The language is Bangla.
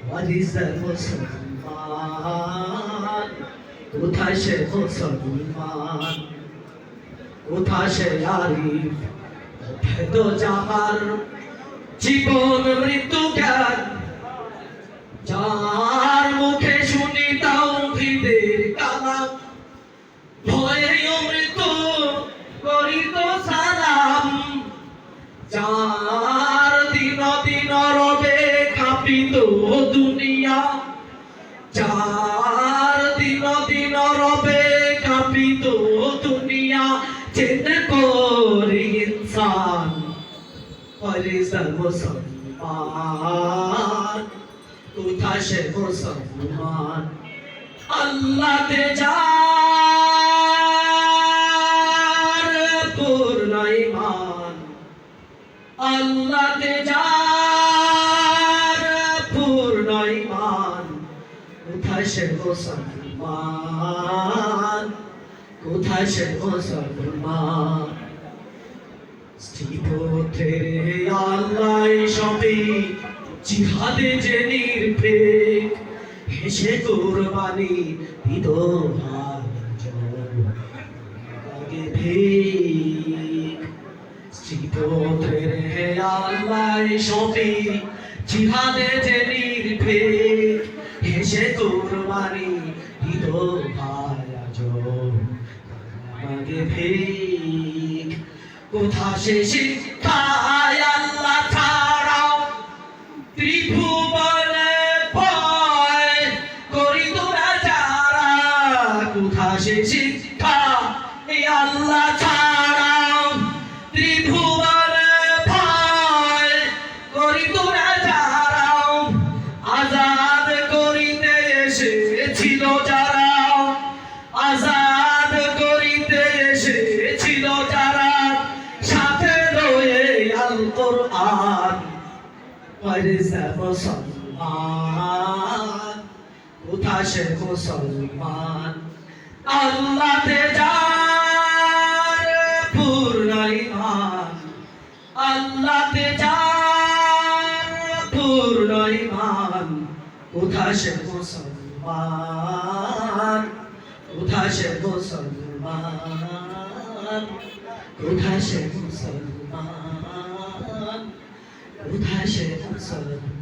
ওয়ারিসে মুসলমান, কোথায় সে মুসলমান, কোথায় সে আরিফ ভেদ যাহার জীবন মৃত্যু জ্ঞান, যার মুখে শুনি তাওহীদের কালাম, ভয়ে অমৃত করিত সালাম, যার দিন দিন রবে কাঁপিত দুনিয়া, যার দিন দিন রবে কাঁপিত দুনিয়া, চেতে করি ইনসান ওয়ারিসে মুসলমান, কোথায় সে মুসলমান। আল্লাহ তে যার পূর্ণ ঈমান, আল্লাহ তে যার পূর্ণ ঈমান, কোথায় সে মুসলমান, কোথায় সে মুসলমান। স্ত্রীপুত্রের আল্লাহ সবে জিহাদে যে নির্ভীক, হেসে কোরবানি দিত আগে ভিক। স্ত্রীপুত্রের আল্লাহ সবে জিহাদে যে নির্ভীক, হেসে কোরবানি দিত আগে ভিক। কোথা সে শিক্ষায় আল্লাহ ছাড়াও ত্রিভুবনে ভয় করিত না যারা, কোথা সে শিক্ষা এই আল্লাহ ছাড়াও ত্রিভুবনে ভয় করিত না যারা, আজাদ করিতে এসেছিল যারা, আজাদ করিতে এসেছিল যারা, সাথে রয়ে আল কোরআন। ওয়ারিসে মুসলমান, কোথায় সে মুসলমান। আল্লাহ তে যার পূর্ণ ঈমান, আল্লাহ তে যার পূর্ণ ঈমান, কোথায় সে মুসলমান, কোথায় সে মুসলমান, কোথায় সে মুসলমান, কোথায় সে মুসলমান।